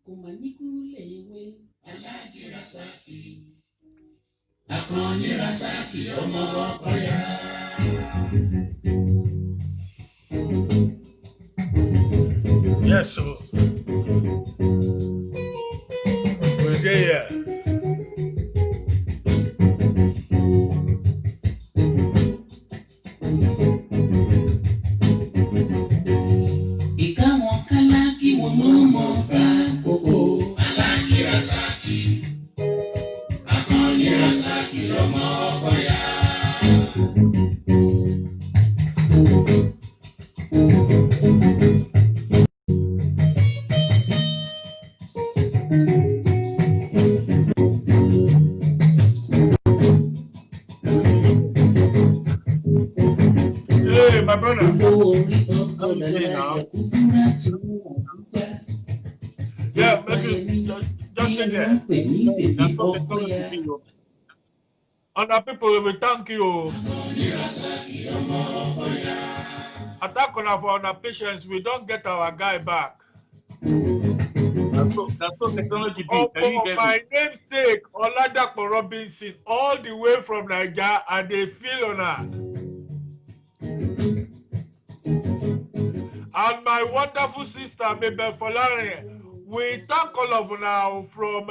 Yes, so we're there. Hey, my brother. How you doing now? Yeah, make it just stay there. That's what they told to you. And the people, we thank you. Attack on for our patience. We don't get our guy back. That's what technology be. Oh, Can you for get me? my namesake, Oladapo Robinson, all the way from Nigeria, and they feel on her. And my wonderful sister, Mabel Folari, we thank all of you now from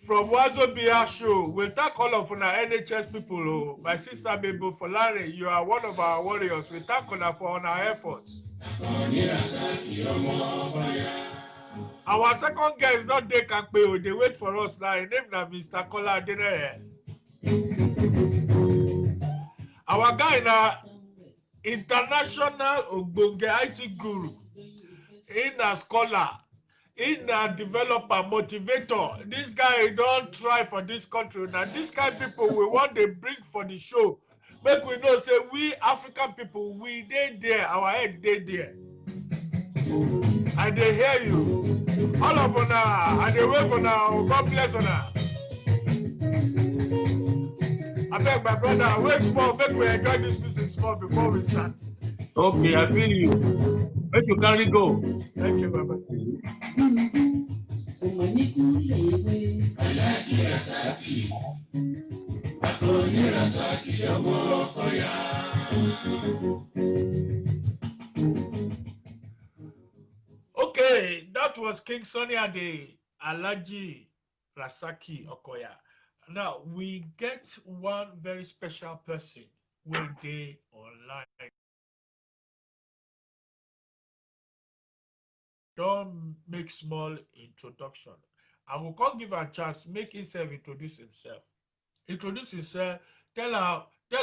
Wazobia show. We thank all of you now, NHS people. Oh. My sister, Mabel Folari, you are one of our warriors. We thank you for our efforts. Our second guest is not there, Kakpeo. They wait for us now. His name is Mr. KOLA ADENEYE. Our guy now, international Ogbonge IT guru, in a scholar, in a developer, motivator. This guy don't try for this country. Now, this kind of people we want to bring for the show. Make we know, say, we African people, we they there, our head they there. And they hear you. All of you now, and they wait for now. God bless you now. I beg my brother, wait small, make we enjoy this music small before we start. Okay, I feel you. Make you carry go. Thank you, my brother. Okay, that was King Sonny Ade, Alaji Rasaki Okoya. Now we get one very special person when they online. Don't make small introduction. I will come give a chance, make himself introduce himself. Introduce himself, tell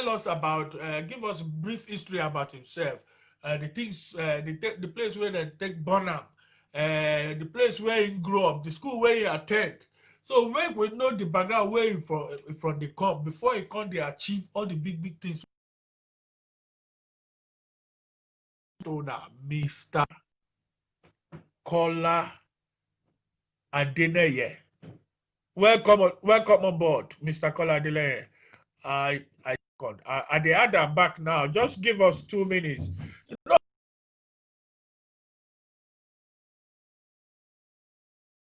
us about, give us brief history about himself, the things, the place where they take Bonham, the place where he grew up, the school where he attend. So make we know the background where he from the come before he come they achieve all the big things. Mr. KOLA ADENEYE. Welcome on board, Mr. KOLA ADENEYE. I they add them back now. Just give us 2 minutes.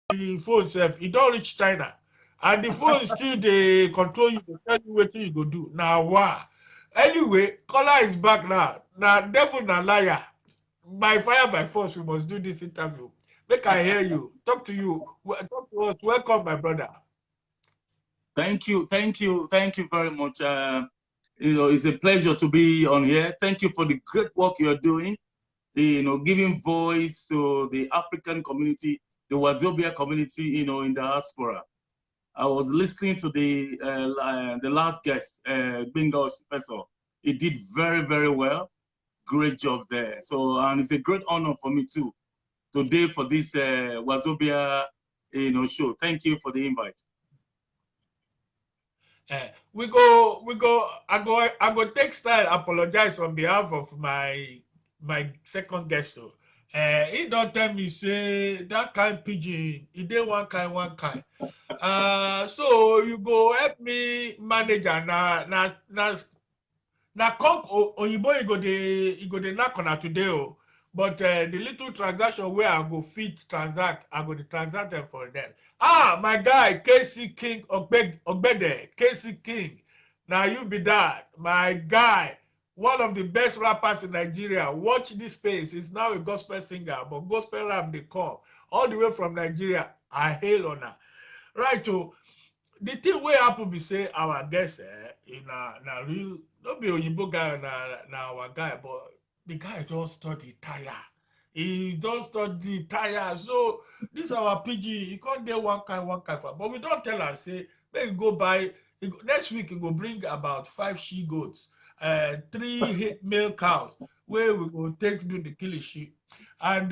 The phone self, it don't reach China. And the phone still they control you, they tell you what you go do. Now why? Anyway, KOLA is back now. Now devil na liar. By fire by force, we must do this interview. Make I hear you. Talk to you. Talk to us. Welcome, my brother. Thank you very much. It's a pleasure to be on here. Thank you for the great work you're doing. Giving voice to the African community, the Wazobia community, in the diaspora. I was listening to the last guest, Bingo Professor. He did very, very well. Great job there. So, and it's a great honor for me too, today for this Wazobia, show. Thank you for the invite. We go. I go take style. Apologize on behalf of my second guest. He don't tell me say that kind pidgin. He did one kind. So you go help me manage na conk oyibo you go dey knock on her today. but the little transaction where I go fit transact, I go to transact them for them. Ah, my guy, KC King Ogbede, KC King. Now you be that, my guy. One of the best rappers in Nigeria. Watch this space. He's now a gospel singer, but gospel rap they come all the way from Nigeria. I hail on her. Right, so the thing wey happen be say our guest na real, no be oyinbo guy, na our guy, but the guy don study tire. He don study tire. So this our PG, he can't dey one kind for, but we don tell am say make he go buy. Next week he go bring about 5 she goats, 3 male cows wey we go take do the kilishi, and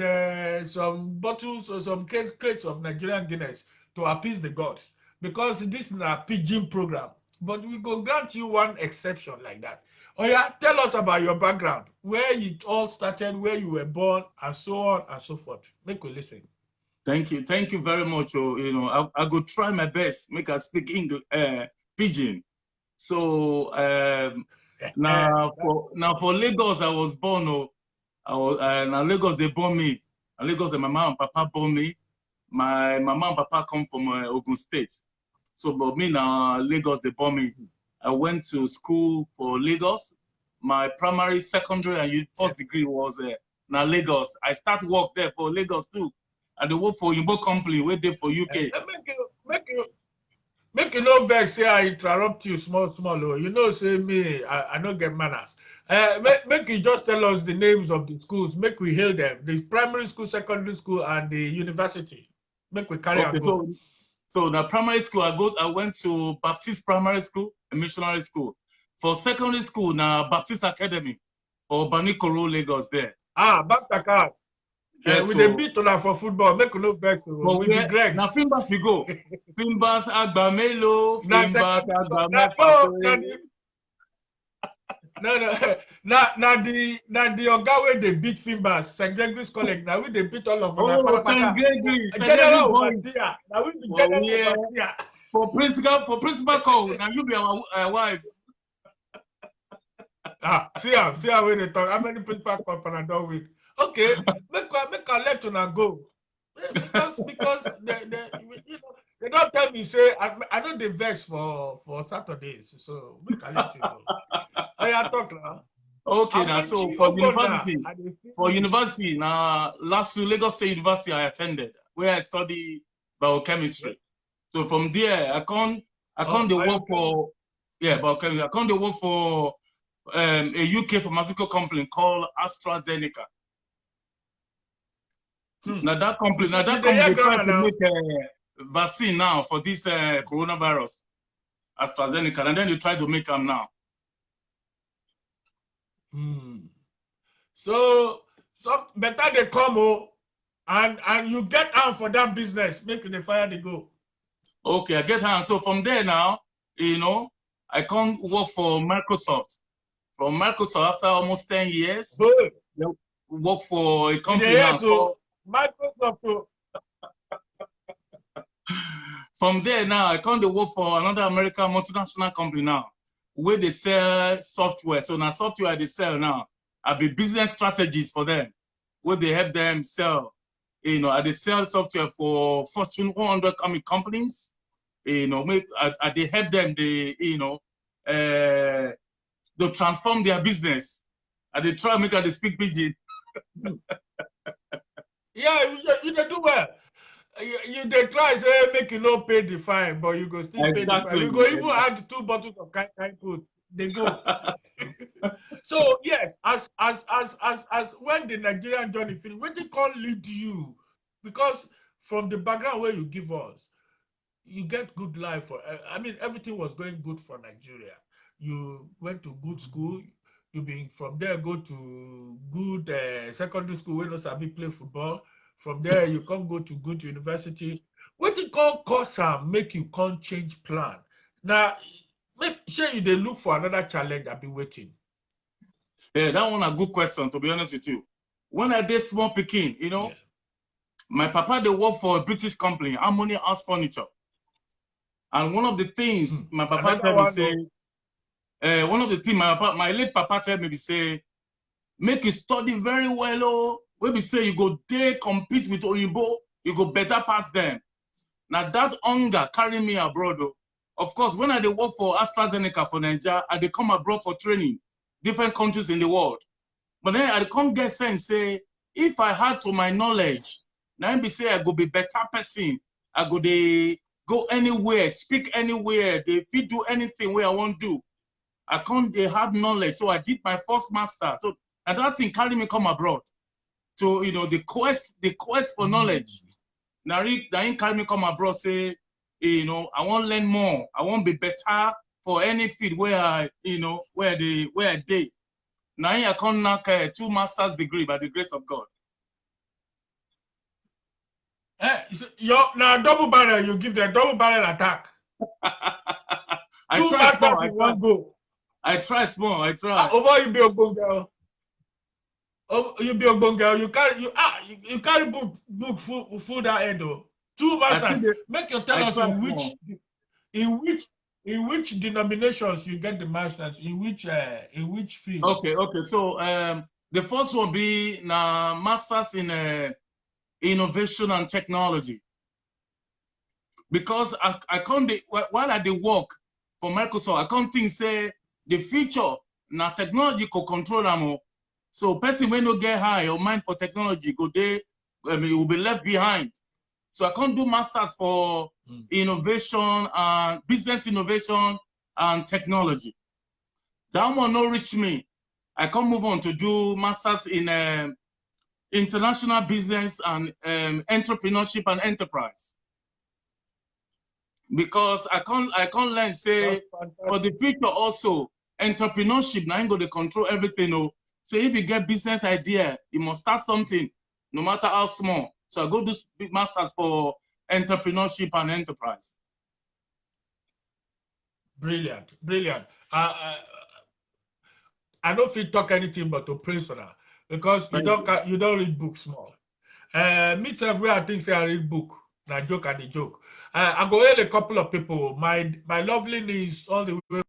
some bottles or some crates of Nigerian Guinness to appease the gods, because this is a pigeon program. But we go grant you one exception like that. Oh yeah, tell us about your background, where it all started, where you were born, and so on and so forth. Make we listen. Thank you very much. I go try my best make I speak English, pidgin. So now for Lagos I was born. Now Lagos they born me. Now Lagos my mama and papa born me. My mama and papa come from Ogun State. So but me now Lagos they born me. I went to school for Lagos. My primary, secondary, and first degree was now Lagos. I start work there for Lagos too. And they work for Yimbo company, where they for UK. Make you no vex say I interrupt you small. Oh. You know, say me, I don't get manners. Make you just tell us the names of the schools. Make we hail them. The primary school, secondary school, and the university. Make we carry on go. So the primary school, I went to Baptist Primary School, a missionary school. For secondary school, now Baptist Academy, or Banikoro, Lagos there. Ah, Baptist. Yes, with a bit on for football, make no vex. We be Gregs. Now Fimbas you go. Fimbas Agbamelo, Fimbas Agbamelo. No. Now the oga wey they beat Fimbas, St. Gregory's College. Now we they beat all of them. Oh, St. Gregory. General overseer. Now we be general overseer. For principal call. Now you be our wife. See how we they talk. How many principal call Panadol with? Okay, make a let una go, because they don't tell me say I don't dey vex for Saturdays, so make a let you go. Oh yeah, talk now. Okay, now so for university now Lagos State University I attended, where I study biochemistry. So from there I can't work for biochemistry. I can't work for a UK pharmaceutical company called AstraZeneca. Now that company, they try to make a vaccine now for this coronavirus, AstraZeneca, and then you try to make them now. So better they come and you get out for that business, make the fire they go. Okay, I get out. So from there now, I can't work for Microsoft. From Microsoft after almost 10 years, they work for a company now called Microsoft. From there now, I can't work for another American multinational company now, where they sell software. So now software they sell now, I be business strategies for them, where they help them sell. They sell software for Fortune 100 companies. They help them. They transform their business, and they try to make they speak pidgin. Yeah, you do well. They try say make you not pay the fine, but you go still pay the fine. We go even add 2 bottles of kind food. They go. So yes, as when the Nigerian journey finish, what they call lead you, because from the background where you give us, you get good life. I mean, everything was going good for Nigeria. You went to good school. You been from there go to good secondary school where no sabi play football. From there you can't go to good university. What you call cause make you can't change plan. Now, make sure you they look for another challenge. I'll be waiting. Yeah, that one a good question, to be honest with you. When I did small picking, my papa they work for a British company, Harmony House Furniture. And one of the things my papa tell me say, one of the things my late papa tell me say, make you study very well, When we say you go there compete with Oyinbo, you go better pass them. Now that hunger carry me abroad. Though. Of course, when I dey work for AstraZeneca for Nigeria, I dey come abroad for training, different countries in the world. But then I come get sense say, if I had to my knowledge, now be say I go be better person, I go dey go anywhere, speak anywhere, they fit do anything where I want to do. I can't they have knowledge, so I did my first master. So and that thing carry me come abroad. So the quest for knowledge. Now he carry me come abroad say, I want to learn more. I want to be better for any field where I did. Now I can't knock 2 master's degree by the grace of God. Now double barrel, you give the double barrel attack. I 2 try small. masters in one go. I try small. I try. Over you be a good girl. You be a good girl. You carry book full that end though. 2 masters. Make you tell us in which denominations you get the masters, in which field. Okay. So the first one be now masters in innovation and technology. Because I can't while I did work for Microsoft, I can't think say the future now technology could control them. So person when no get high or mind for technology go there, will be left behind. So I can't do masters for innovation and business innovation and technology. That one no reach me. I can't move on to do masters in international business and entrepreneurship and enterprise. Because I can't learn say for the future also entrepreneurship now ain't going to control everything. So if you get business idea, you must start something, no matter how small. So I go do masters for entrepreneurship and enterprise. Brilliant. I don't feel talk anything but to praise on her because you don't read books small. Me too, where I think say I read book, na joke and the joke. I go hail a couple of people. My lovely niece all the way.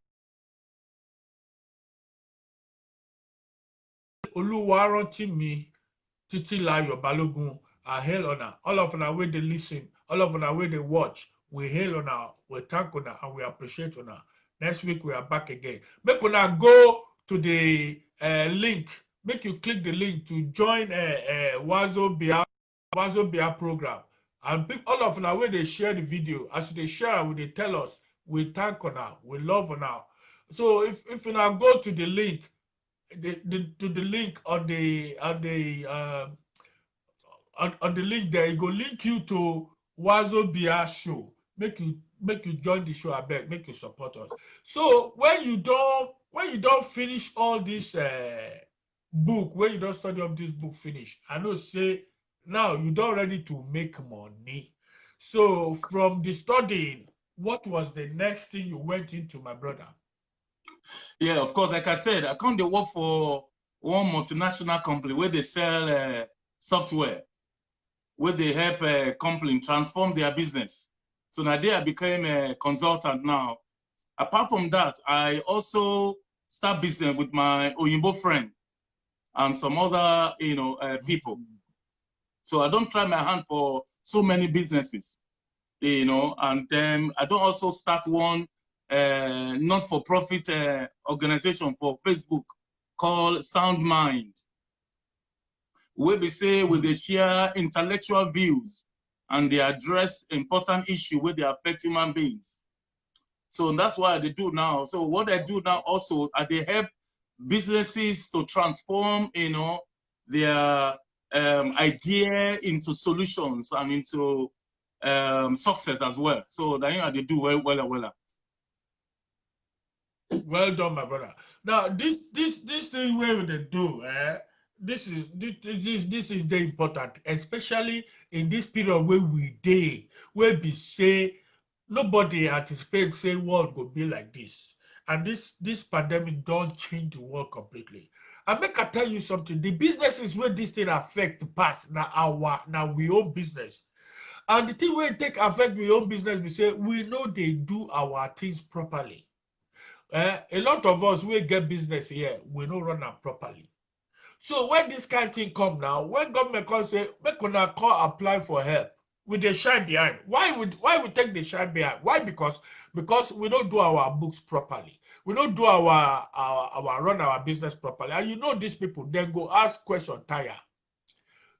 Oluwarotimi Titilayo Balogun, I hail on her. All of her way they listen, all of her way they watch. We hail on her, we thank on her, and we appreciate on her. Next week we are back again. Make una go to the link. Make you click the link to join Wazobia program. And all of them when they share the video, as they share, when they tell us, we thank on her, we love on her. So if you now go to the link, to the link on the link there, it go link you to Wazobia show. Make you join the show. I beg, make you support us. So when you don't finish all this book, when you don't study up this book finish, I know say now you don't ready to make money. So from the studying, what was the next thing you went into, my brother? Yeah, of course. Like I said, I come to work for one multinational company where they sell software, where they help a company transform their business. So now I became a consultant now. Apart from that, I also start business with my Oyinbo friend and some other people. So I don't try my hand for so many businesses, and then I don't also start one not-for-profit organization for Facebook called Sound Mind, where we say we they share intellectual views and they address important issues where they affect human beings. So that's what they do now. So what I do now also, they help businesses to transform, their idea into solutions and into success as well. So that they do well. Well done, my brother. Now this thing where they do, this is the important, especially in this period where where we say nobody anticipates say world will be like this. And this pandemic don't change the world completely. I make I tell you something. The businesses where this thing affect pass now we own business. And the thing where take affect we own business, we say we know they do our things properly. A lot of us we get business here, we don't run them properly. So when this kind of thing come now, when government come say, make una call apply for help, with the shine behind. Why we take the shine behind? Why? Because we don't do our books properly. We don't do our run our business properly. And you know these people, then go ask question tire.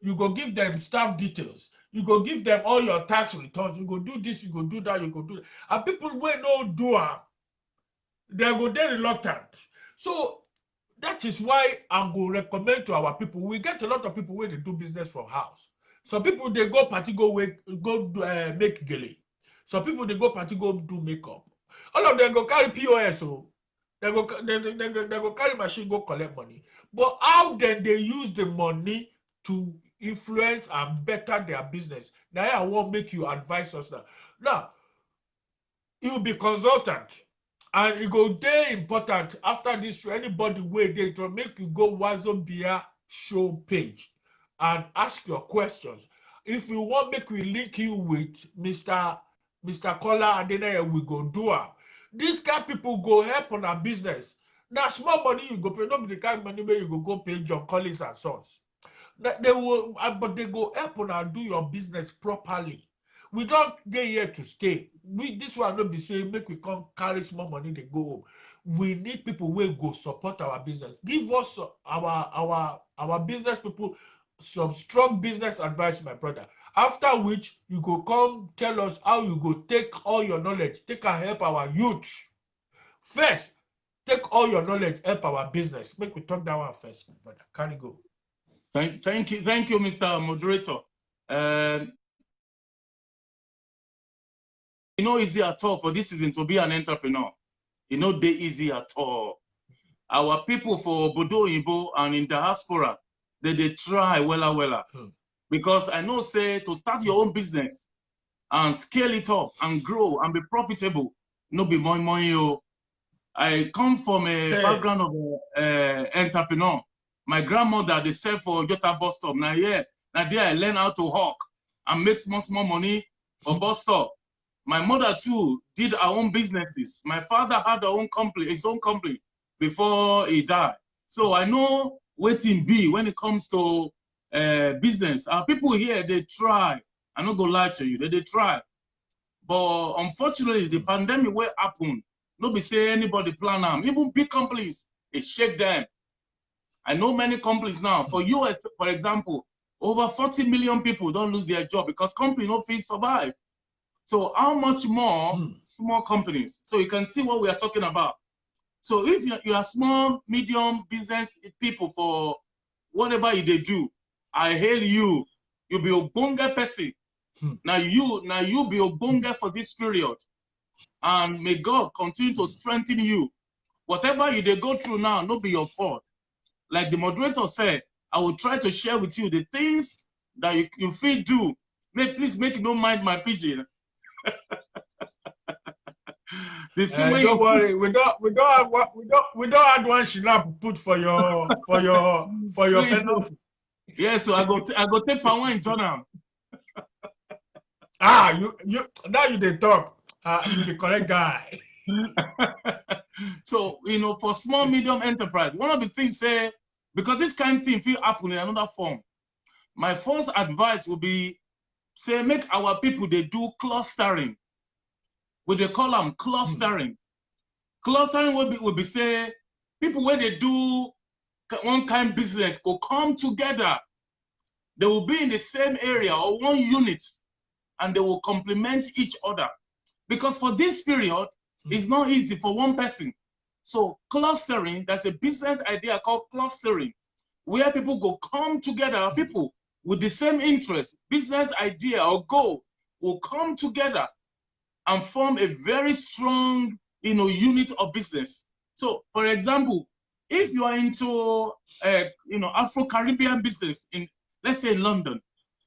You go give them staff details. You go give them all your tax returns. You go do this, you go do that, you go do that. And people wey no do am, they go dey reluctant. So that is why I go recommend to our people. We get a lot of people where they do business from house. Some people they go party go make gele. Some people they go party go do makeup. All of them go carry POS. So they go carry machine go collect money. But how then they use the money to influence and better their business? Now I want make you advise us now. Now you be consultant. And it go dey important after this show. Anybody wey dey to make you go Wazobia show page and ask your questions. If you want make we link you with Mr. KOLA ADENEYE, we go do am. These kind of people go help on our business. Na small money you go pay, no be the kind of money wey you go pay John Collins and Sons. They will, but they go help on do your business properly. We don't get here to stay. This one not be saying make we come carry small money they go home. We need people who go support our business. Give us our business people some strong business advice, my brother. After which you go come tell us how you go take all your knowledge, take and help our youth. First, take all your knowledge, help our business. Make we talk that one first, my brother. Carry go. Thank you, Mr. Moderator. You know, easy at all for this season to be an entrepreneur. You know, they easy at all. Our people for Bodo Ibo and in diaspora, they try wella. Because I know, say, to start your own business and scale it up and grow and be profitable, no be money. I come from a background of entrepreneur. My grandmother, they sell for Jota bus stop. Now, there I learn how to hawk and make small money for bus stop. My mother too did her own businesses. My father had his own company before he died. So I know what it be when it comes to business. Our people here, they try. I'm not gonna lie to you, they try. But unfortunately, the pandemic will happen. Nobody say anybody plan them. Even big companies, it shake them. I know many companies now. For US, for example, over 40 million people don't lose their job because company no fit survive. So how much more small companies? So you can see what we are talking about. So if you are small, medium business people for whatever they do, I hail you. You be a bonga person. Now you be a bonga for this period. And may God continue to strengthen you. Whatever you they go through now, not be your fault. Like the moderator said, I will try to share with you the things that you feel do. Please make no mind my pigeon. Don't worry, we don't have one shinap put for your Please, penalty. Yeah, so I go take power in journal. You now you they talk. You the correct guy. So for small medium enterprise, one of the things say because this kind of thing will happen in another form. My first advice will be say make our people they do clustering. They call them clustering. Clustering will be say people where they do one kind of business will come together. They will be in the same area or one unit and they will complement each other. Because for this period, it's not easy for one person. So clustering, that's a business idea called clustering, where people go come together, people with the same interest, business idea or goal will come together and form a very strong, unit of business. So, for example, if you are into, Afro-Caribbean business in, let's say, London,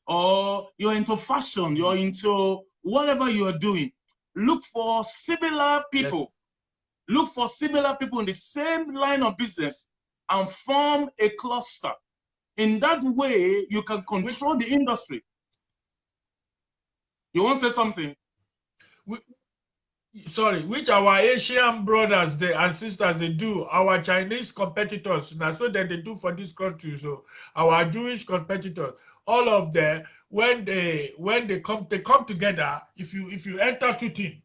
or you're into fashion, you're into whatever you are doing, look for similar people. Yes. Look for similar people in the same line of business and form a cluster. In that way, you can control the industry. You want to say something? sorry, which our Asian brothers and sisters they do, our Chinese competitors, now so that they do for this country. So our Jewish competitors, all of them, when they come together. If you enter Tutin,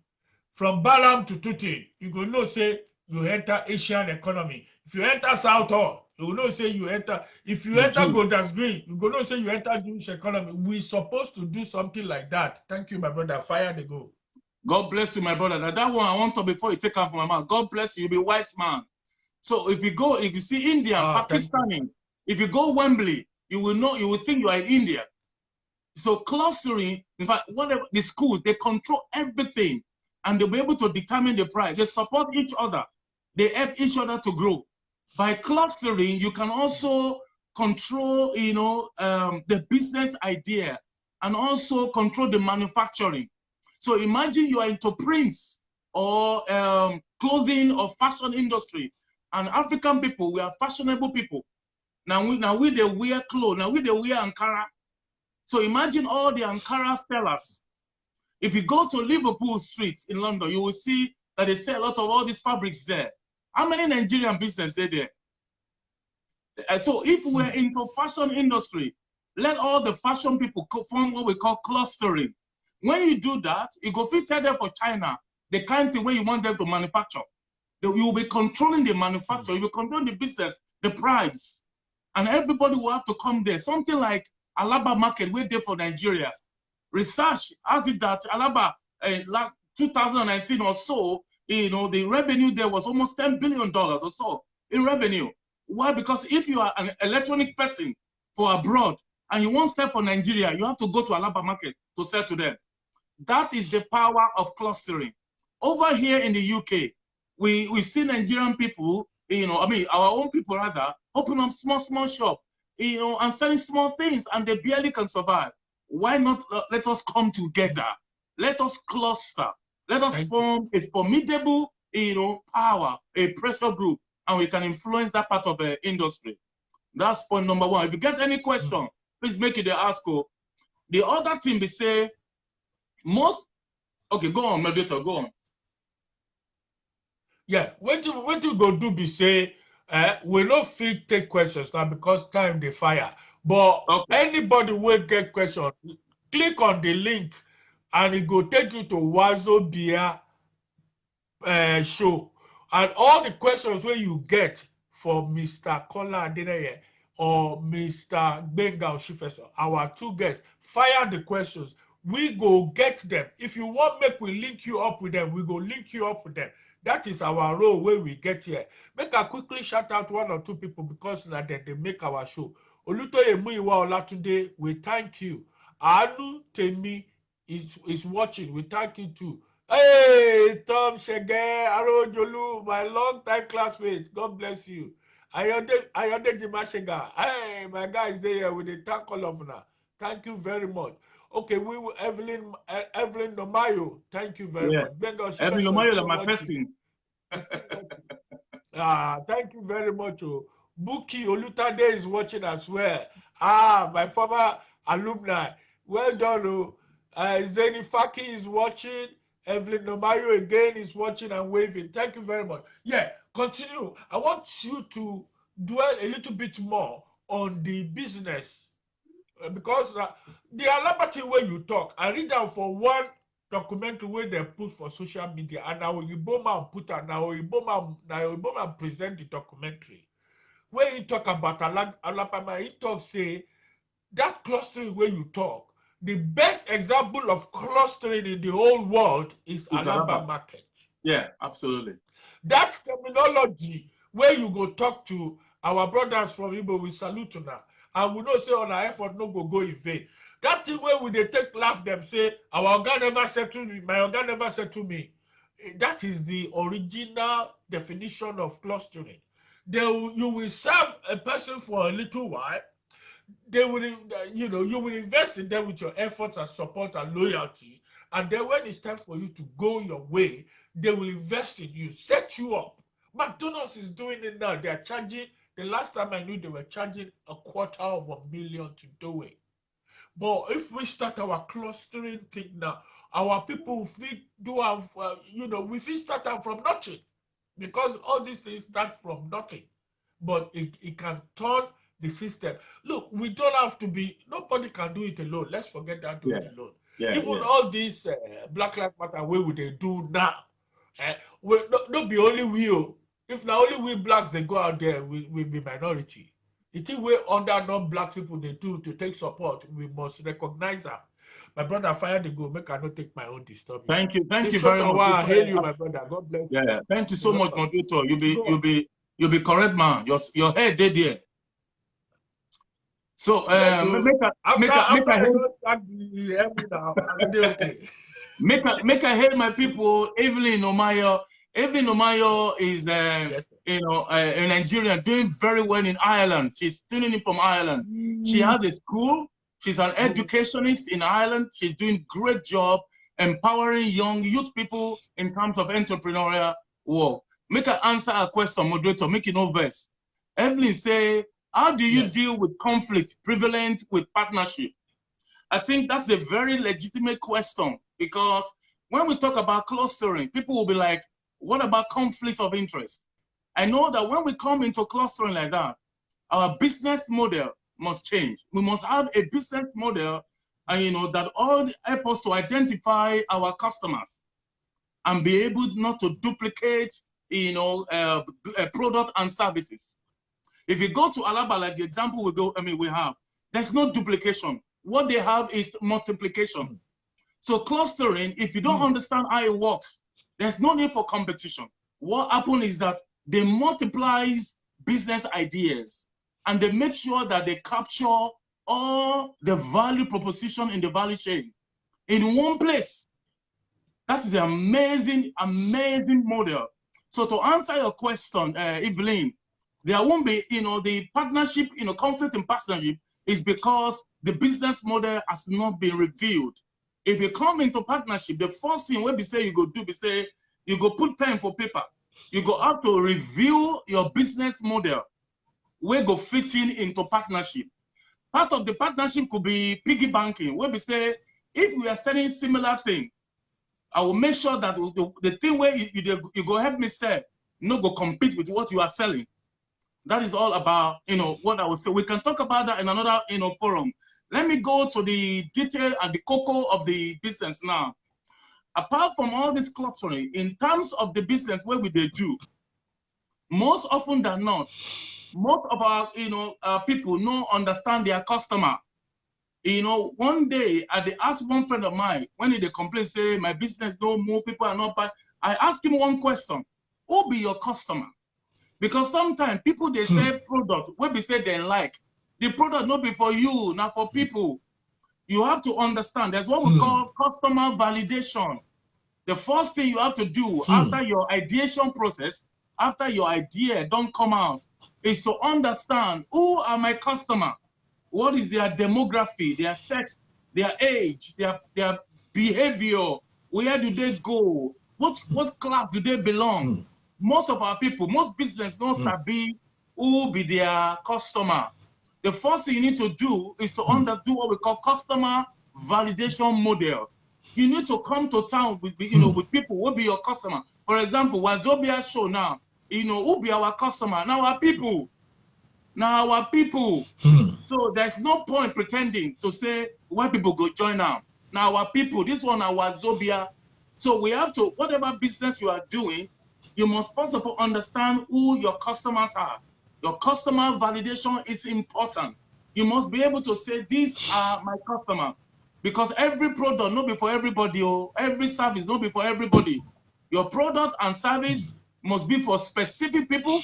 from Balam to Tutin, you go know say you enter Asian economy. If you enter South Hall, you go know say you enter. If you The enter Jew. Golders Green, you go know say you enter Jewish economy. We supposed to do something like that. Thank you, my brother. Fire the go. God bless you, my brother. Now that one I want to before you take out from my mouth. God bless you. You be wise man. So if you go, if you see Indian, Thank you. Pakistani, if you go Wembley, you will know, you will think you are in India. So clustering, in fact, whatever the schools, they control everything and they'll be able to determine the price. They support each other. They help each other to grow. By clustering, you can also control, the business idea and also control the manufacturing. So imagine you are into prints or clothing or fashion industry. And African people, we are fashionable people. Now we they wear clothes. Now we they wear Ankara. So imagine all the Ankara sellers. If you go to Liverpool Street in London, you will see that they sell a lot of all these fabrics there. How many Nigerian business they there? So if we're into fashion industry, let all the fashion people form what we call clustering. When you do that, you go fit tell them for China the kind of thing where you want them to manufacture. You will be controlling the manufacture, you will control the business, the price, and everybody will have to come there. Something like Alaba market, we're there for Nigeria. Research has it that Alaba, last 2019 or so, the revenue there was almost $10 billion or so in revenue. Why? Because if you are an electronic person for abroad and you want to sell for Nigeria, you have to go to Alaba market to sell to them. That is the power of clustering. Over here in the UK, we see Nigerian people, our own people rather, open up small shop, and selling small things, and they barely can survive. Why not let us come together? Let us cluster. Let us Thank you. form a formidable, power, a pressure group, and we can influence that part of the industry. That's point number one. If you get any question, please make it the ask. The other thing they say, most, okay, go on, mediator, go on. Yeah, what you go do be say, we no fit take questions now because time dey fire. But Okay. anybody will get question, click on the link and it go take you to Wazobia show. And all the questions wey you get for Mr. KOLA ADENEYE or Mr. Gbenga Oshifeso, our two guests, fire the questions. We go get them. If you want make we link you up with them, we go link you up with them. That is our role wey we get here. Make I quickly shout out one or two people because na dem dey make our show. Olutoye Muyiwa Olatunde, we thank you. Anu Temi is watching. We thank you too. Hey, Tom Shege, Arojolu, my long-time classmate. God bless you. Ayode Jimashega. Hey, my guys, they here with the thank all of now. Thank you very much. Okay, we will Evelyn Nomayo. Thank you very Yeah. much. Bengal Every Shifeso is Lomayo, still my watching. person. Thank you very much. Oh. Buki Olutade is watching as well. My former alumni. Well done. Oh. Zeni Faki is watching. Evelyn Nomayo again is watching and waving. Thank you very much. Yeah, continue. I want you to dwell a little bit more on the business because the Alabati way you talk, I read down for one documentary where they put for social media, and now Iboma put and now Iboma present the documentary where he talk about Alabama. He talk say that clustering where you talk. The best example of clustering in the whole world is Alabama market. Yeah, absolutely. That terminology where you go talk to our brothers from Igbo, we salute now. And we know say on our effort no go in vain. That thing where we they take laugh them say our oga never settle me, my oga never settle me. That is the original definition of clustering. You will serve a person for a little while. They will, you will invest in them with your efforts and support and loyalty. And then when it's time for you to go your way, they will invest in you, set you up. McDonald's is doing it now. They are charging, the last time I knew they were charging $250,000 to do it. But if we start our clustering thing now, our people fit do have, we fit start out from nothing, because all these things start from nothing. But it can turn the system. Look, we don't have to be, nobody can do it alone. Let's forget that doing Yeah, alone. yeah, Even yeah. all these Black Lives Matter way we they do now, we not be only we. If now only we blacks they go out there, we be minority. The thing we under non-black people they do to take support, we must recognize them. My brother, fire the go. Make I not take my own disturb you. Thank Say you shut very up, much. I hail you, my brother. God bless you. Yeah, thank you so You're much, welcome. moderator. Go on. You'll be correct, man. Your head dead there. So Yes, so make after a I head don't start the every now, I will do okay. make a head my people. Evelyn Omayo is Yes. a Nigerian doing very well in Ireland. She's tuning in from Ireland. She has a school. She's an educationist in Ireland. She's doing great job empowering young youth people in terms of entrepreneurial work. Make her answer a question, moderator. Make it no verse. Evelyn say, how do you Yes. deal with conflict prevalent with partnership? I think that's a very legitimate question, because when we talk about clustering, people will be like, what about conflict of interest? I know that when we come into clustering like that, our business model must change. We must have a business model, that all help us to identify our customers and be able not to duplicate, product and services. If you go to Alaba, like the example we have, there's no duplication. What they have is multiplication. So clustering, if you don't understand how it works, there's no need for competition. What happens is that they multiplies business ideas and they make sure that they capture all the value proposition in the value chain in one place. That is an amazing, amazing model. So to answer your question, Evelyn, there won't be, the partnership, conflict in partnership is because the business model has not been reviewed. If you come into partnership, the first thing we say you go do, say you go put pen for paper. You go have to review your business model. We go fitting into partnership. Part of the partnership could be piggy banking, where we say if we are selling similar thing, I will make sure that the thing where you go help me sell, no go compete with what you are selling. That is all about, what I will say. We can talk about that in another, forum. Let me go to the detail and the cocoa of the business now. Apart from all this clustering, in terms of the business where we they do, most often than not, most of our, people don't understand their customer. One day I asked one friend of mine when they complain, say my business don't move, people are not buying. I asked him one question: who be your customer? Because sometimes people they sell product where they say they like the product not be for you, not for people. You have to understand. There's what we call customer validation. The first thing you have to do after your ideation process, after your idea don't come out, is to understand who are my customer. What is their demography, their sex, their age, their behavior? Where do they go? What class do they belong? Most of our people, most business don't sabi who be their customer. The first thing you need to do is to do what we call customer validation model. You need to come to town with with people who be your customer. For example, Wazobia show now, who be our customer? Now our people. Now our people. So there's no point pretending to say why people go join now. Now our people, this one our Wazobia. So we have to, whatever business you are doing, you must first of all understand who your customers are. Your customer validation is important. You must be able to say, these are my customer. Because every product not be for everybody, or every service not be for everybody. Your product and service must be for specific people.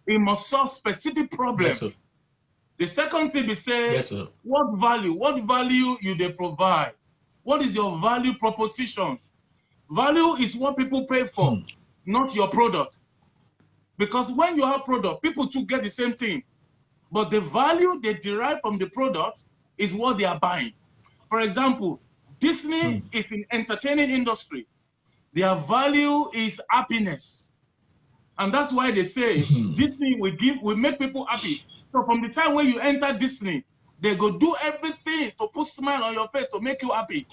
It must solve specific problem. Yes, sir. The second thing is say, Yes, sir. what value you they provide? What is your value proposition? Value is what people pay for, not your product. Because when you have product, people too get the same thing. But the value they derive from the product is what they are buying. For example, Disney is in entertaining industry. Their value is happiness. And that's why they say Disney will make people happy. So from the time when you enter Disney, They go do everything to put smile on your face to make you happy.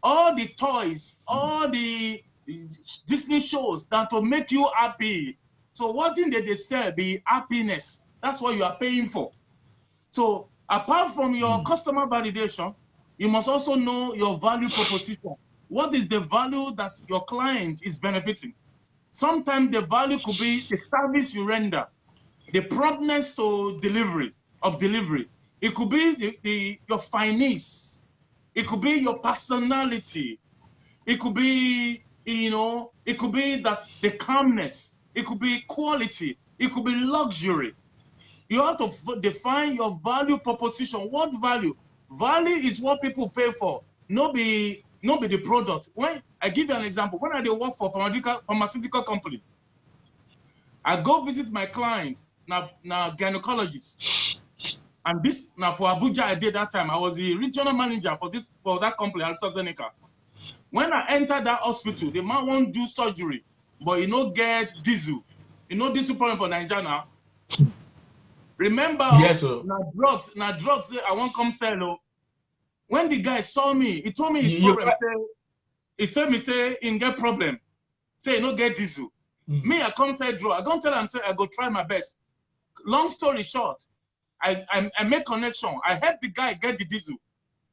All the toys, all the Disney shows that to make you happy. So what thing that they sell be happiness. That's what you are paying for. So apart from your customer validation, you must also know your value proposition. What is the value that your client is benefiting? Sometimes the value could be the service you render, the promptness to delivery. It could be your finesse. It could be your personality. It could be, it could be that the calmness. It could be quality. It could be luxury. You have to define your value proposition. What value? Value is what people pay for, not be the product. When I give you an example, when I work for pharmaceutical company, I go visit my clients, now gynecologists. And this now for Abuja, I did that time. I was the regional manager for that company, AstraZeneca. When I entered that hospital, the man won't do surgery, but get diesel. Diesel problem for Nigeria now. Remember, yes, now drugs I won't come sell. When the guy saw me, he told me his problem. He said me say he get problem. Say he no get diesel. Me, I come say draw. I don't tell him say I go try my best. Long story short, I make connection. I help the guy get the diesel.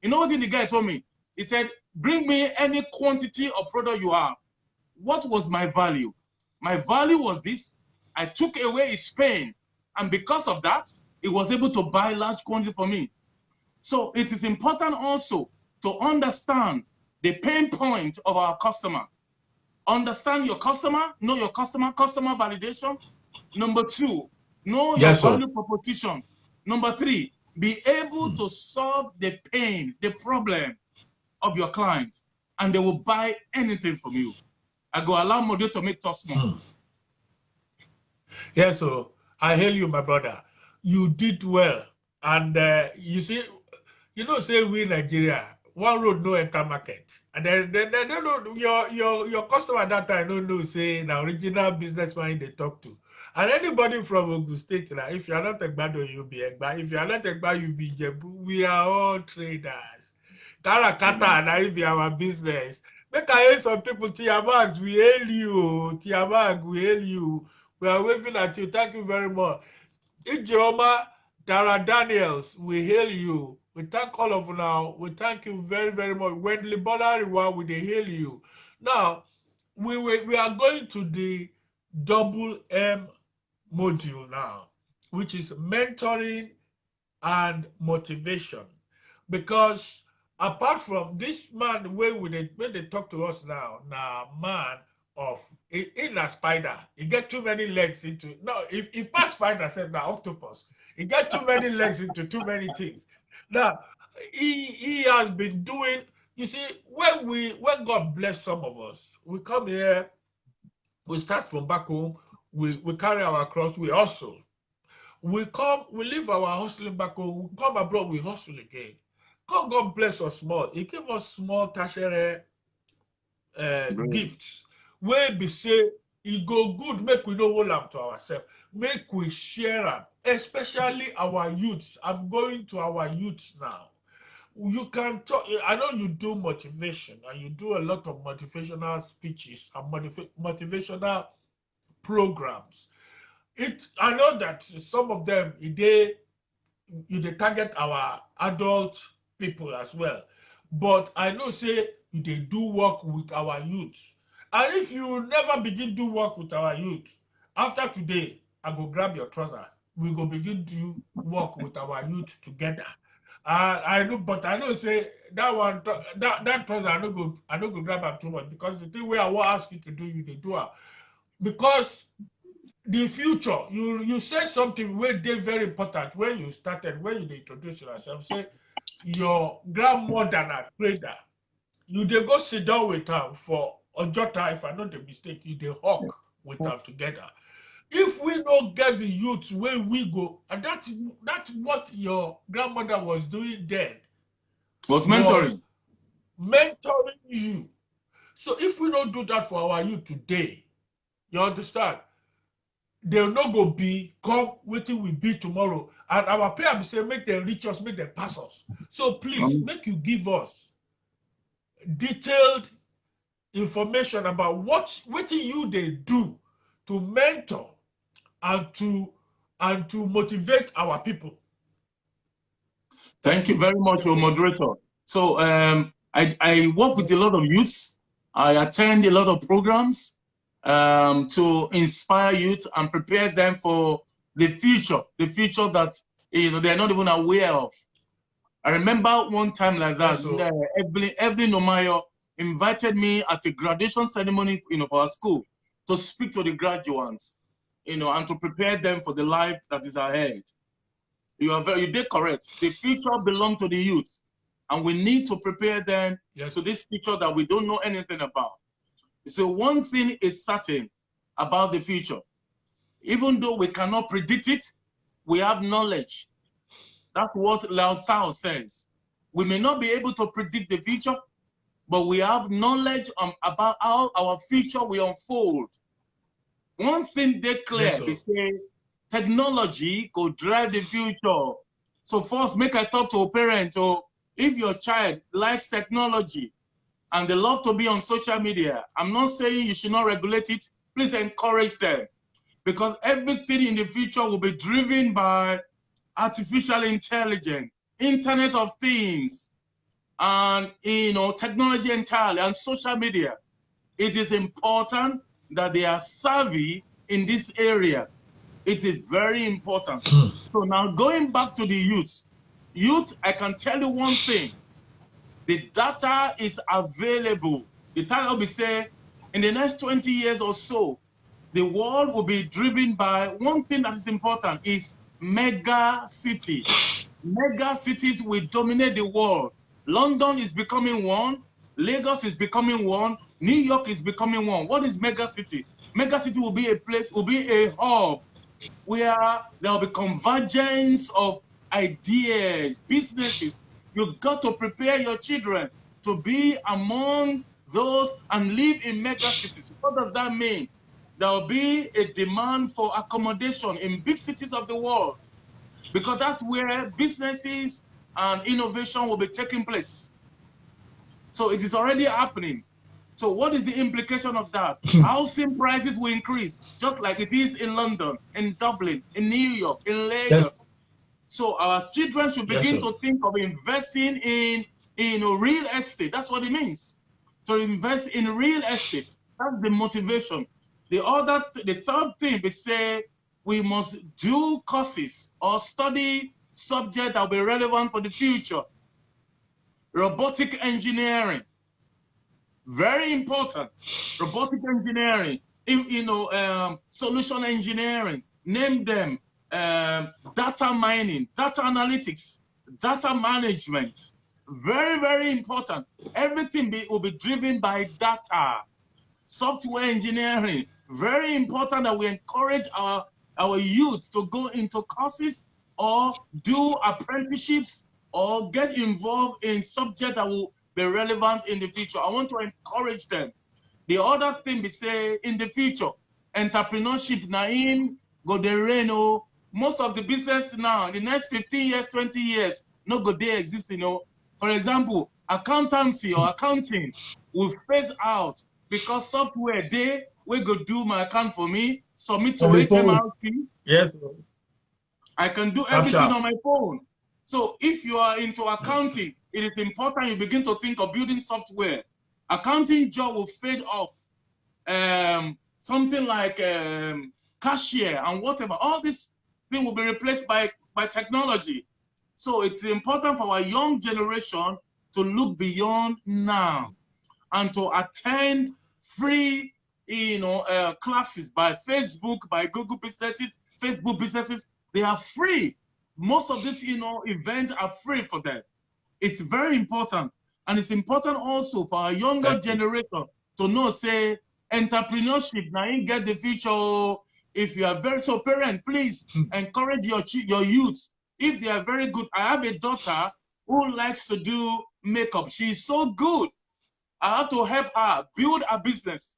You know what the guy told me? He said, bring me any quantity of product you have. What was my value? My value was this. I took away his pain. And because of that, he was able to buy large quantity for me. So it is important also to understand the pain point of our customer. Understand your customer, know your customer validation. Number 2, know your value proposition. Number 3, be able to solve the pain, the problem of your client, and they will buy anything from you. I go allow Model to make toss more. Yes, so I hail you, my brother. You did well. And you see, say we Nigeria, one road no enter market. And then they don't know your customer at that time don't know, say the original businessman they talk to. And anybody from Ogun State, if you're not Egbado, you'll be Egba. If you're not Egba, you'll be Jebu. We are all traders. Karakata, and I be our business. Make I hear some people, Tiabags, we hail you. Tiabag, we hail you. We are waving at you. Thank you very much. Ijoma, Dara Daniels, we hail you. We thank all of you now. We thank you very, very much. Wendley Bodariwa, we hail you. Now, we are going to the double M module now, which is mentoring and motivation. Because apart from this man, when they talk to us now man of in a spider, he get too many legs into if past spider said now octopus, he get too many legs into too many things. Now he has been doing, you see, when God bless some of us, we come here, we start from back home, we carry our cross, we hustle. We leave our hustling back home, we come abroad, we hustle again. God bless us small. He give us small tertiary gifts. Where be say, he go good, make we no hold am to ourselves. Make we share am, especially our youths. I'm going to our youths now. You can talk, I know you do motivation and you do a lot of motivational speeches and motivational programs. I know that some of them, they target our adult people as well. But I know say they do work with our youth. And if you never begin to work with our youth, after today, I go grab your trouser. We go begin to work with our youth together. I know, but I know say that one that trouser I no go grab am too much, because the thing where I want ask you to do, you they do it. Because the future, you say something where they very important when you started, when you introduce yourself, say your grandmother na trader. You dey go sit down with her for Ojota, if I not the mistake, you dey hawk with her together. If we don't get the youth where we go, and that's what your grandmother was doing then. Was mentoring You. So if we don't do that for our youth today, you understand, they'll not go become what we be tomorrow. And our prayer be say, make them reach us, make them pass us. So please, make you give us detailed information about what you they do to mentor and to motivate our people. Thank you very much, your moderator. So I work with a lot of youths. I attend a lot of programs to inspire youth and prepare them for the future that they're not even aware of. I remember one time like that, Evelyn Omayo invited me at a graduation ceremony, for our school to speak to the graduates, and to prepare them for the life that is ahead. You did correct. The future belongs to the youth, and we need to prepare them to this future that we don't know anything about. So one thing is certain about the future. Even though we cannot predict it, we have knowledge. That's what Lao Tao says. We may not be able to predict the future, but we have knowledge about how our future will unfold. One thing they clear, they say, technology could drive the future. So first, make I talk to a parent, or if your child likes technology and they love to be on social media, I'm not saying you should not regulate it. Please encourage them, because everything in the future will be driven by artificial intelligence, Internet of Things, and technology entirely, and social media. It is important that they are savvy in this area. It is very important. So now going back to the youth, I can tell you one thing. The data is available. The data will be say, in the next 20 years or so, the world will be driven by one thing that is important, is mega city. Mega cities will dominate the world. London is becoming one. Lagos is becoming one. New York is becoming one. What is mega city? Mega city will be a place, will be a hub where there will be convergence of ideas, businesses. You've got to prepare your children to be among those and live in mega cities. What does that mean? There will be a demand for accommodation in big cities of the world, because that's where businesses and innovation will be taking place. So it is already happening. So what is the implication of that? Housing prices will increase, just like it is in London, in Dublin, in New York, in Lagos. So our children should begin to think of investing in real estate. That's what it means, to invest in real estate. That's the motivation. The third thing, they say we must do courses or study subjects that will be relevant for the future. Robotic engineering, very important. Robotic engineering, solution engineering, name them, data mining, data analytics, data management, very, very important. Everything will be driven by data. Software engineering, very important that we encourage our youth to go into courses or do apprenticeships or get involved in subjects that will be relevant in the future. I want to encourage them. The other thing we say, in the future, entrepreneurship na in go dey reign. Most of the business now, in the next 15 years, 20 years, no go dey exist. For example, accountancy or accounting will phase out, because software dey wey go do my account for me, submit to HMRC. Yes. I can do everything on my phone. So if you are into accounting, it is important you begin to think of building software. Accounting job will fade off. Something like cashier and whatever, all this thing will be replaced by technology. So it's important for our young generation to look beyond now and to attend free classes by Facebook, by Google businesses, Facebook businesses. They are free. Most of these events are free for them. It's very important. And it's important also for our younger generation to know, say, entrepreneurship now you get the future. If you are so parent, please encourage your youth. If they are very good, I have a daughter who likes to do makeup. She's so good. I have to help her build a business.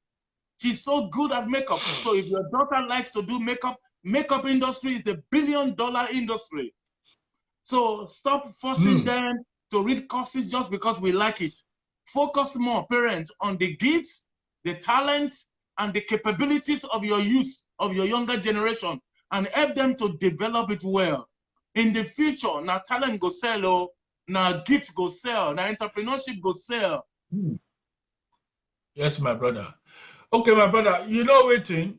She's so good at makeup. So if your daughter likes to do makeup, makeup industry is the $1 billion industry. So stop forcing them to read courses just because we like it. Focus more, parents, on the gifts, the talents, and the capabilities of your youth, of your younger generation, and help them to develop it well. In the future, now talent go sell, now gifts go sell, now entrepreneurship go sell. Yes, my brother. Okay, my brother, you know wetin?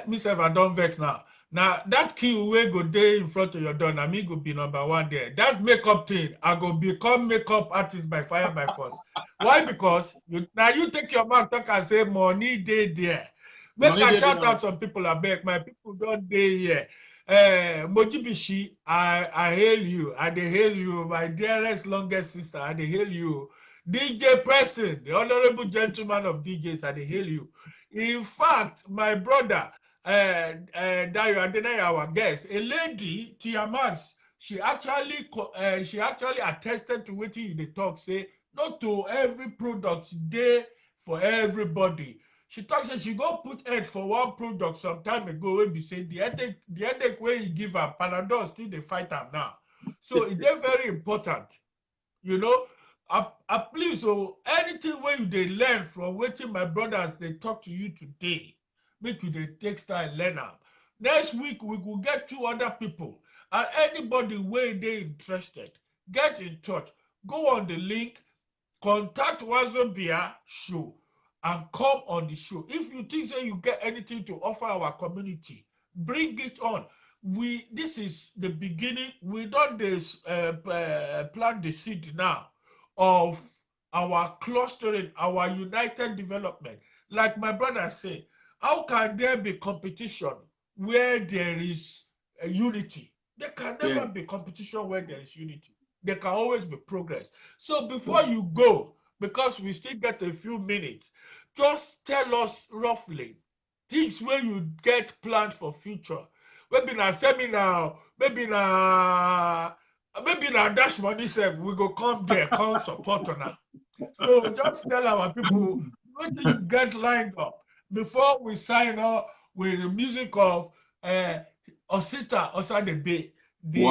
Myself, I don't vex now. Now, that key wey go dey in front of your door, na me go be #1 there. That makeup thing, I go become makeup artist by fire, by force. Why? Because now you take your mouth, talk and say money dey there. Make I shout out some people, abeg. My people don't dey here. Mojibishi, I hail you. I dey hail you. My dearest, longest sister, I dey hail you. DJ Preston, the honorable gentleman of DJs, I dey hail you. In fact, my brother, Dayo Adeneye, our guest, a lady, Tiamat, she actually attested to what you dey talk, say, not to every product dey for everybody. She talks say she go put head for one product some time ago wey be say the headache wey you give her, Panadol still dey fight am now. So it dey very important, you know. Please, anything where you they learn from waiting my brothers they talk to you today, make you they take style learn am. Next week we will get 2 other people, and anybody where they interested, get in touch. Go on the link, contact Wazobia show, and come on the show. If you think that you get anything to offer our community, bring it on. This is the beginning. We don't plant the seed now of our clustering, our united development. Like my brother said, how can there be competition where there is a unity? There can never be competition where there is unity. There can always be progress. So before you go, because we still get a few minutes, just tell us roughly things where you get planned for future. Maybe na seminar, maybe na dash money sef, we go come there, come support on. So just tell our people what you get lined up before we sign up with the music of Osita Osadebe, the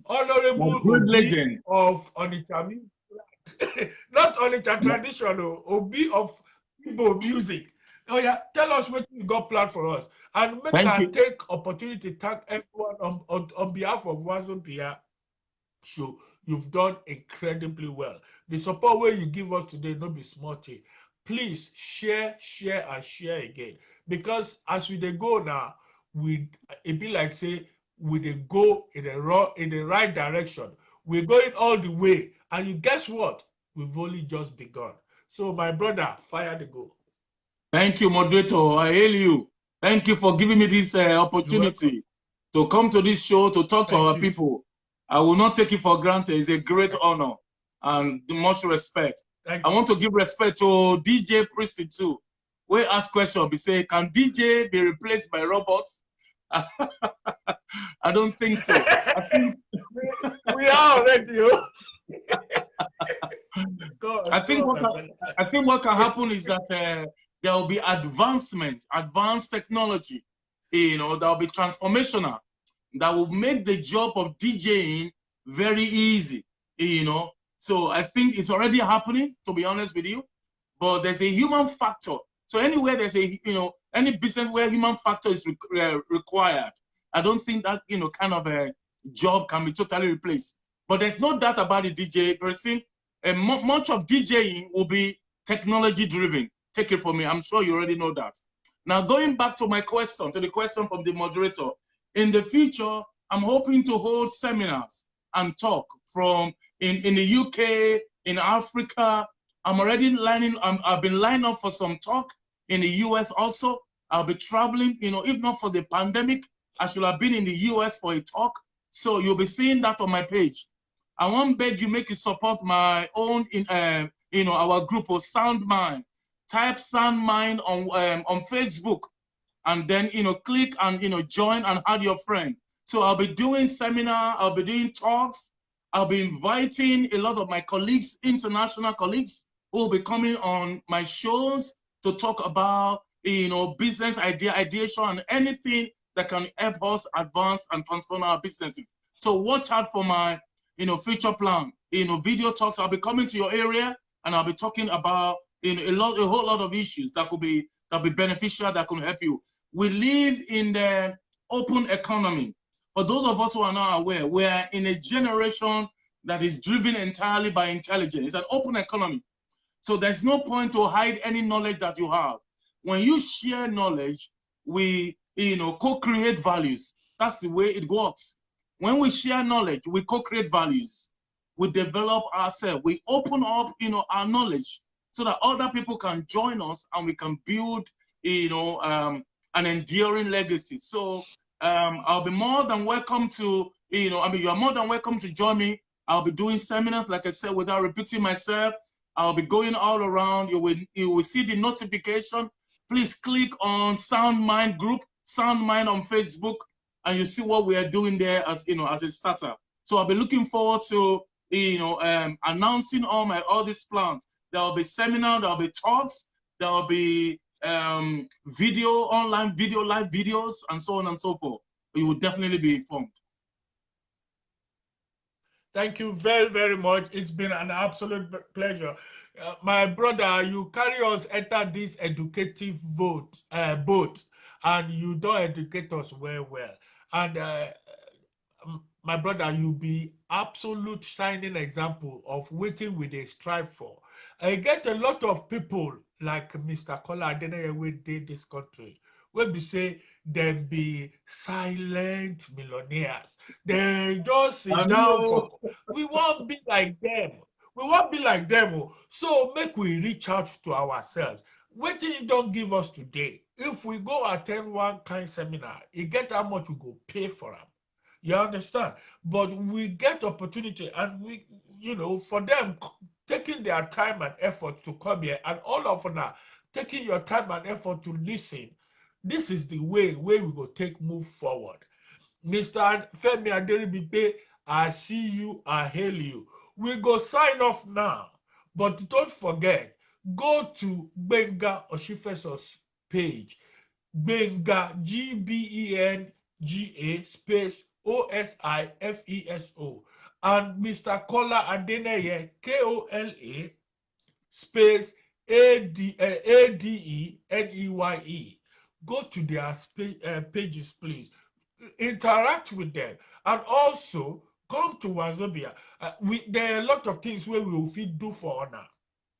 honorable Obi of Onitsha, not Onitsha traditional, Obi of Igbo music. Oh yeah, tell us what you got planned for us, and make I take opportunity to thank everyone on behalf of Wazobia show. You've done incredibly well. The support where you give us today, not be small thing. Please share, and share again. Because as we dey go now, it be like say we dey go in the right direction. We're going all the way. And you guess what? We've only just begun. So my brother, fire the go. Thank you, moderator. I hail you. Thank you for giving me this opportunity to come to this show to talk to our people. I will not take it for granted. It's a great honor and much respect. I want to give respect to DJ Priesty too. We ask questions. We say, can DJ be replaced by robots? I don't think so. I think we are already. I think what can happen is that there will be advanced technology. You know, that will be transformational. That will make the job of DJing very easy, you know. So I think it's already happening, to be honest with you, but there's a human factor. So anywhere there's any business where human factor is required, I don't think that, kind of a job can be totally replaced. But there's no doubt about the DJ person. Much of DJing will be technology driven. Take it from me. I'm sure you already know that. Now, going back to my question, to the question from the moderator, in the future, I'm hoping to hold seminars and talk in the UK, in Africa. I'm already I've been lining up for some talk in the US also. I'll be traveling, if not for the pandemic, I should have been in the US for a talk. So you'll be seeing that on my page. I want to beg you, make you support my own, our group of Sound Mind. Type Sound Mind on Facebook. And then, click and, join and add your friend. So I'll be doing seminar, I'll be doing talks, I'll be inviting a lot of my colleagues, international colleagues, who will be coming on my shows to talk about, business ideation and anything that can help us advance and transform our businesses. So watch out for my, future plan, video talks. I'll be coming to your area and I'll be talking about a whole lot of issues that'll be beneficial, that could help you. We live in the open economy. For those of us who are not aware, we are in a generation that is driven entirely by intelligence. It's an open economy. So there's no point to hide any knowledge that you have. When you share knowledge, we co-create values. That's the way it works. When we share knowledge, we co-create values. We develop ourselves. We open up our knowledge so that other people can join us and we can build an enduring legacy. So I'll be more than welcome to, you're more than welcome to join me. I'll be doing seminars, like I said, without repeating myself. I'll be going all around. You will see the notification. Please click on Sound Mind Group, Sound Mind on Facebook, and you see what we are doing there as as a starter. So I'll be looking forward to announcing all this plan. There will be seminar, there will be talks, there will be video, online video, live videos, and so on and so forth. You will definitely be informed. Thank you very, very much. It's been an absolute pleasure. My brother, you carry us enter this educative boat, and you don't educate us well. And my brother, you be absolute shining example of waiting with a strive for. I get a lot of people like Mr. KOLA ADENEYE wey dey this country, wey be say them be silent millionaires. They just sit down for. We won't be like them. We won't be like them. So make we reach out to ourselves. Wetin you don't give us today. If we go attend one kind seminar, you get how much we go pay for them. You understand? But we get opportunity, and we, for them taking their time and effort to come here, and all of them taking your time and effort to listen. This is the way we go take move forward. Mr. Femi Aderibipe, I see you, I hail you. We go sign off now, but don't forget, go to Gbenga Oshifeso's page, Gbenga, Gbenga space OSIFESO, and Mr. KOLA ADENEYE, KOLA space ADENEYE. Go to their pages, please. Interact with them, and also come to Wazobia. There are a lot of things where we will fit do for honor.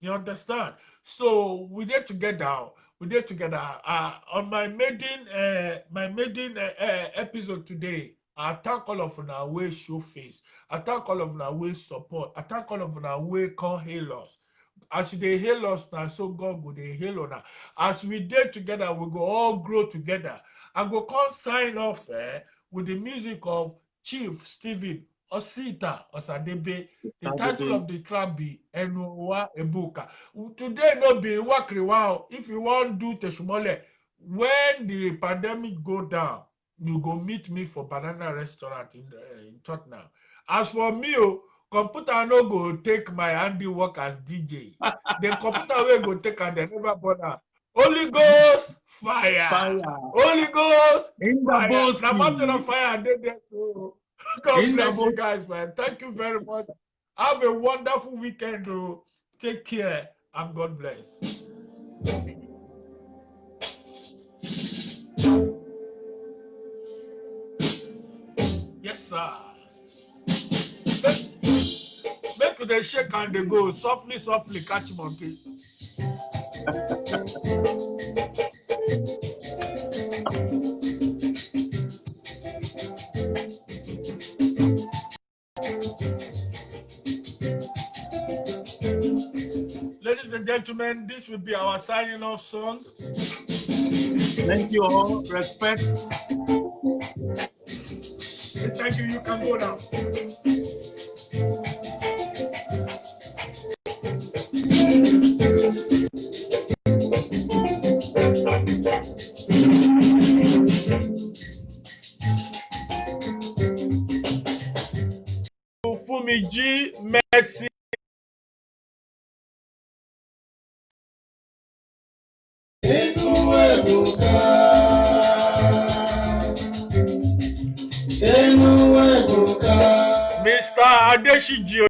You understand? So we did together. On my maiden episode today. I thank all of our way show face. I thank all of our way support. I thank all of our way come hail us. As they hail us now, so God will they hail us. As we did together, we go all grow together. And go come sign off with the music of Chief Stephen Osita Osadebe. The title of the track be Enuwa Ebuka. Today no be Wakriwao. If you want to do Teshumole, when the pandemic go down, you go meet me for Banana Restaurant in Tottenham. As for me, computer no go take my handiwork as DJ. The computer will go take and they never bother. Holy Ghost, fire. Holy Ghost, in fire. The boat. The mountain of fire, they there too. God bless you guys, man. Thank you very much. Have a wonderful weekend. Take care and God bless. Yes, sir. Make the shake and they go softly, catch monkey. Ladies and gentlemen, this will be our signing off song. Thank you all. Respect. Thank you. You can go now. Fumiji, merci. Mr. Mr. Adeshiji.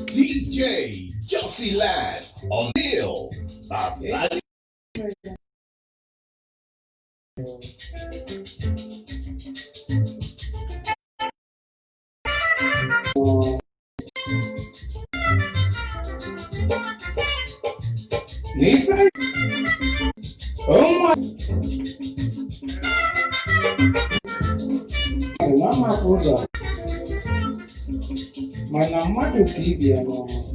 DJ Josie Lad on Bill. Mana mmadụ ka ibia n'ọnụ